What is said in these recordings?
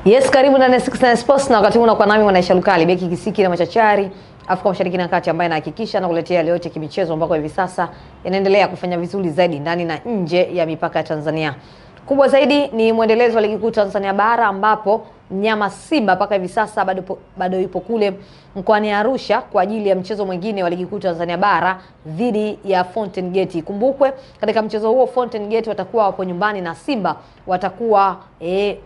Yes, karibu na 69 Sports na wakati huu unakuwa nami Mwanaisha Lukali, beki kisiki na machachari Afrika Mashariki na Kati, ambaye anahakikisha na kuletea leo yote kimichezo ambako hivi sasa inaendelea kufanya vizuri zaidi ndani na nje ya mipaka ya Tanzania. Kubwa zaidi ni mwendelezo wa ligi kuu Tanzania bara, ambapo mnyama Simba mpaka hivi sasa bado yupo kule mkoani Arusha kwa ajili ya mchezo mwingine wa ligi kuu Tanzania bara dhidi ya Fountain Gate. Kumbukwe katika mchezo huo Fountain Gate watakuwa wapo nyumbani na Simba watakuwa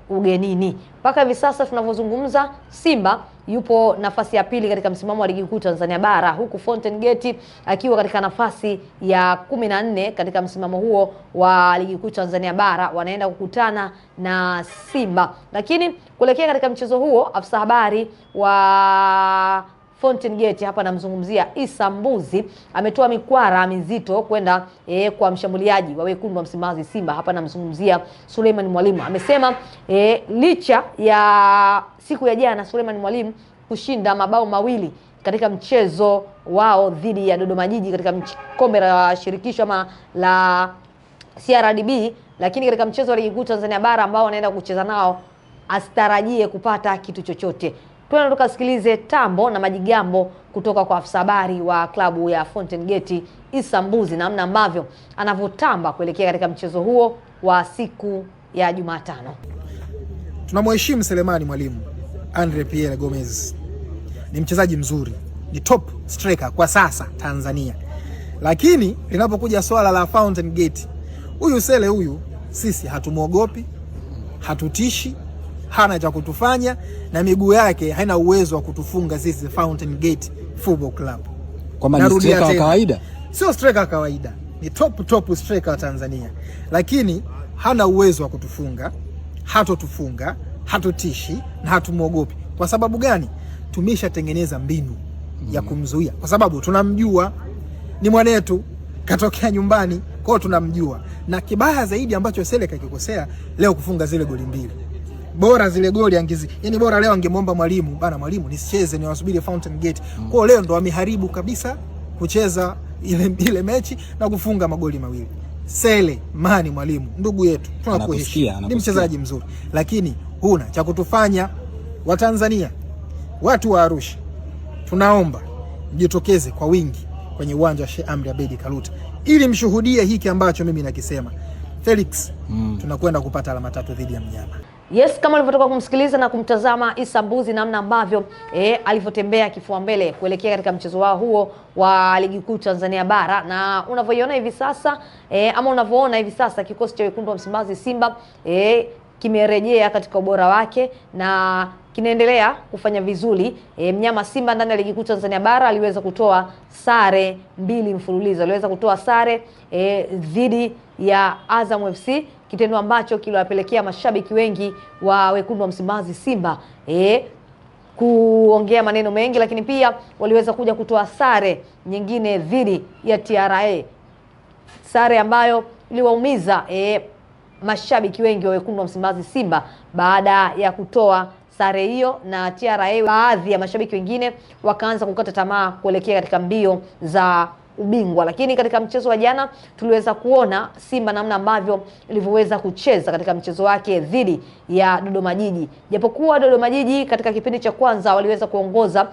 ugenini. Mpaka hivi sasa tunavyozungumza, Simba yupo nafasi ya pili katika msimamo wa ligi kuu Tanzania bara, huku Fountain Gate akiwa katika nafasi ya 14 katika msimamo huo wa ligi kuu Tanzania bara. Wanaenda kukutana na Simba. Lakini kuelekea katika mchezo huo, afisa habari wa Fountain Gate, hapa namzungumzia Issa Mbuzi, ametoa mikwara mizito kwenda kwa mshambuliaji wa wekundu wa Msimbazi Simba. Hapa namzungumzia Suleiman Mwalimu. Amesema licha ya siku ya jana Suleiman Mwalimu kushinda mabao mawili katika mchezo wao dhidi ya Dodoma Jiji katika kombe la shirikisho ama la CRDB, lakini katika mchezo wa ligi kuu Tanzania bara ambao wanaenda kucheza nao asitarajie kupata kitu chochote. Tuende tukasikilize tambo na majigambo kutoka kwa afisa habari wa klabu ya Fountain Gate Issa Mbuzi, namna ambavyo anavotamba kuelekea katika mchezo huo wa siku ya Jumatano. Tunamheshimu Selemani Mwalimu. Andre Pierre Gomez ni mchezaji mzuri, ni top striker kwa sasa Tanzania. Lakini linapokuja swala la Fountain Gate, huyu Sele huyu sisi hatumuogopi, hatutishi, hana cha kutufanya, na miguu yake haina uwezo wa kutufunga sisi Fountain Gate Football Club. Kwa maana striker wa kawaida? Sio striker kawaida, ni top striker wa Tanzania. Lakini hana uwezo wa kutufunga, hatotufunga, hatutishi na hatumuogopi. Kwa sababu gani? Tumeshatengeneza mbinu ya kumzuia, kwa sababu tunamjua ni mwanetu, katokea nyumbani, kwa tunamjua. Na kibaya zaidi ambacho Sele kakikosea leo kufunga zile goli mbili. Bora zile goli yani bora leo angemwomba Mwalimu, bana Mwalimu nisicheze, ni wasubiri Fountain Gate. Kwa leo ndo ameharibu kabisa kucheza ile mechi na kufunga magoli mawili. Sele Mani Mwalimu, ndugu yetu, tunakuheshimu, ni mchezaji mzuri, lakini huna cha kutufanya. Wa Tanzania, watu wa Arusha, tunaomba mjitokeze kwa wingi kwenye uwanja wa Sheikh Amri Abeid Karuta ili mshuhudie hiki ambacho mimi nakisema. Felix, tunakwenda kupata alama 3 dhidi ya mnyama. Yes, kama ulivyotoka kumsikiliza na kumtazama Issa Mbuzi, namna ambavyo alivyotembea kifua mbele kuelekea katika mchezo wao huo wa ligi kuu Tanzania bara, na unavyoiona hivi sasa ama unavyoona hivi sasa kikosi cha wekundu wa Msimbazi Simba kimerejea katika ubora wake na kinaendelea kufanya vizuri. Mnyama Simba ndani ya ligi kuu Tanzania bara aliweza kutoa sare 2 mfululizo. Aliweza kutoa sare dhidi ya Azam FC, kitendo ambacho kiliwapelekea mashabiki wengi wa wekundu wa Msimbazi Simba kuongea maneno mengi, lakini pia waliweza kuja kutoa sare nyingine dhidi ya TRA, sare ambayo iliwaumiza mashabiki wengi wa wekundu wa Msimbazi Simba. Baada ya kutoa sare hiyo na TRA, baadhi ya mashabiki wengine wakaanza kukata tamaa kuelekea katika mbio za ubingwa. Lakini katika mchezo wa jana tuliweza kuona Simba namna ambavyo ilivyoweza kucheza katika mchezo wake dhidi ya Dodoma Jiji. Japokuwa Dodoma Jiji katika kipindi cha kwanza waliweza kuongoza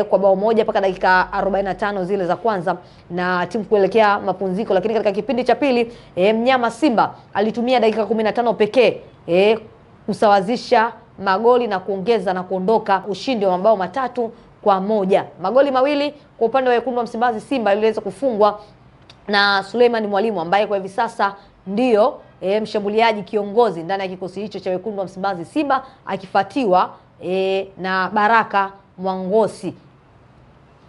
kwa bao moja mpaka dakika 45 zile za kwanza na timu kuelekea mapumziko, lakini katika kipindi cha pili mnyama Simba alitumia dakika 15 pekee kusawazisha magoli na kuongeza na kuondoka ushindi wa mabao 3-1. Magoli mawili kwa upande wa wekundu wa Msimbazi Simba iliweza kufungwa na Suleiman Mwalimu, ambaye kwa hivi sasa ndio mshambuliaji kiongozi ndani ya kikosi hicho cha wekundu wa Msimbazi Simba, akifuatiwa na Baraka Mwangosi.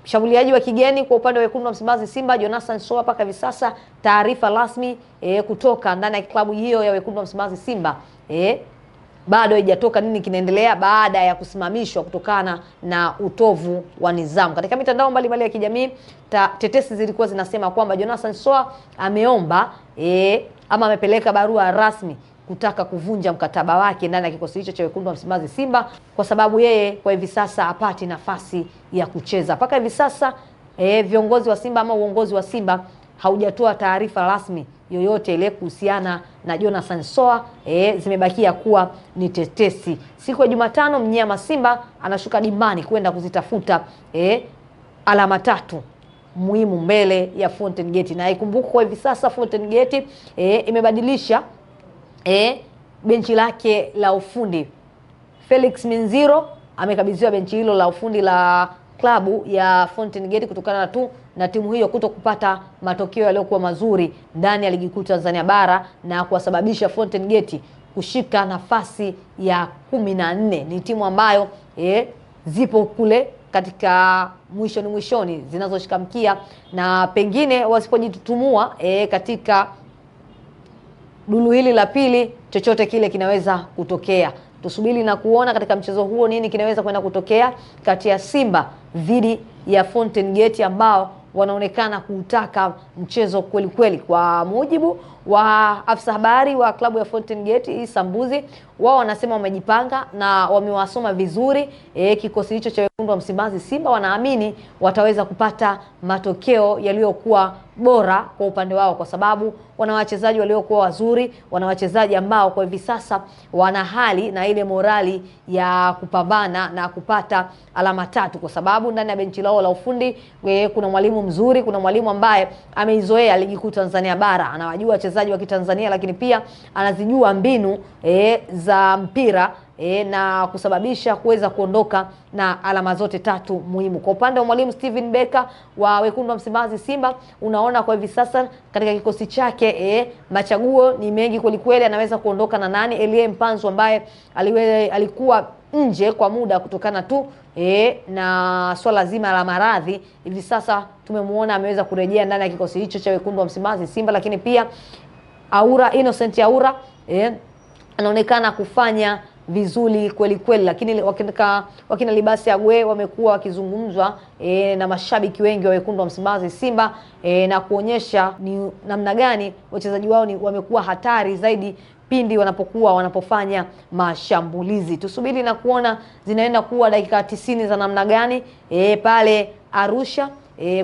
Mshambuliaji wa kigeni kwa upande wa wekundu wa Msimbazi Simba Jonathan Soa. Mpaka hivi sasa taarifa rasmi kutoka ndani ya klabu hiyo ya wekundu wa Msimbazi Simba bado haijatoka nini kinaendelea baada ya kusimamishwa kutokana na utovu wa nidhamu. Katika mitandao mbalimbali ya kijamii tetesi zilikuwa zinasema kwamba Jonathan Soa ameomba ama amepeleka barua rasmi kutaka kuvunja mkataba wake ndani ya kikosi hicho cha wekundu wa Msimbazi Simba, kwa sababu yeye kwa hivi sasa hapati nafasi ya kucheza. Mpaka hivi sasa viongozi wa Simba ama uongozi wa Simba haujatoa taarifa rasmi yoyote ile kuhusiana na Jonathan Soa. Zimebakia kuwa ni tetesi. Siku ya Jumatano mnyama Simba anashuka dimbani kwenda kuzitafuta alama 3 muhimu mbele ya Fountain Gate. Na ikumbuke kwa hivi sasa Fountain Gate imebadilisha benchi lake la ufundi. Felix Minziro amekabidhiwa benchi hilo la ufundi la klabu ya Fountain Gate kutokana na timu hiyo kutokupata matokeo yaliyokuwa mazuri ndani ya ligi kuu Tanzania bara na kuwasababisha Fountain Gate kushika nafasi ya 14. Ni timu ambayo zipo kule katika mwishoni zinazoshika mkia, na pengine wasipojitutumua katika dulu hili la pili, chochote kile kinaweza kutokea. Tusubiri na kuona katika mchezo huo nini kinaweza kwenda kutokea kati ya Simba dhidi ya Fountain Gate ambao wanaonekana kutaka mchezo kweli kweli. Kwa mujibu wa afisa habari wa klabu ya Fountain Gate Sambuzi, wao wanasema wamejipanga na wamewasoma vizuri kikosi hicho cha wekundu wa Msimbazi Simba. Wanaamini wataweza kupata matokeo yaliyokuwa bora kwa upande wao, kwa sababu wana wachezaji waliokuwa wazuri, wana wachezaji ambao kwa hivi sasa wana hali na ile morali ya kupambana na kupata alama 3, kwa sababu ndani ya benchi lao la ufundi kuna mwalimu mzuri, kuna mwalimu ambaye ameizoea ligi kuu Tanzania bara, anawajua wachezaji wa Kitanzania, lakini pia anazijua mbinu za mpira na kusababisha kuweza kuondoka na alama zote 3 muhimu. Kwa upande wa mwalimu Steven Becker wa wekundu wa Msimbazi Simba, unaona kwa hivi sasa katika kikosi chake machaguo ni mengi kweli kweli. Anaweza kuondoka na nani? Elie Mpanzu ambaye alikuwa nje kwa muda kutokana na swala zima la maradhi. Hivi sasa tumemuona ameweza kurejea ndani ya kikosi hicho cha wekundu wa Msimbazi Simba, lakini pia Innocent Aura anaonekana kufanya vizuri kweli kweli, lakini wakina Libasi Agwe wamekuwa wakizungumzwa na mashabiki wengi wa wekundu wa Msimbazi Simba na kuonyesha ni namna gani wachezaji wao wamekuwa hatari zaidi pindi wanapofanya mashambulizi. Tusubiri na kuona zinaenda kuwa dakika 90 za namna gani pale Arusha,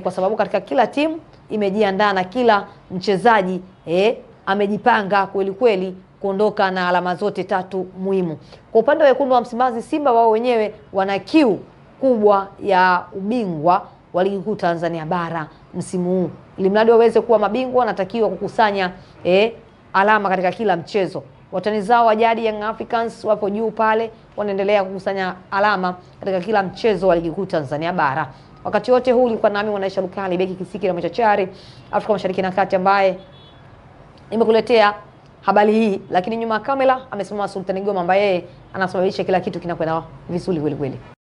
kwa sababu katika kila timu imejiandaa na kila mchezaji amejipanga kweli kweli kuondoka na alama zote 3 muhimu. Kwa upande wa wekundu wa Msimbazi Simba, wao wenyewe wana kiu kubwa ya ubingwa wa ligi kuu Tanzania bara msimu huu. Ili mradi waweze kuwa mabingwa, wanatakiwa kukusanya alama katika kila mchezo. Watani zao wa jadi Young Africans wapo juu pale, wanaendelea kukusanya alama katika kila mchezo wa ligi kuu Tanzania bara. Wakati wote huu ulikuwa nami Mwanaisha Lukali, beki kisiki na machachari Afrika Mashariki na Kati, ambaye nimekuletea habari hii, lakini nyuma ya kamera amesimama Sultan Goma ambaye anasababisha kila kitu kinakwenda vizuri kweli kweli.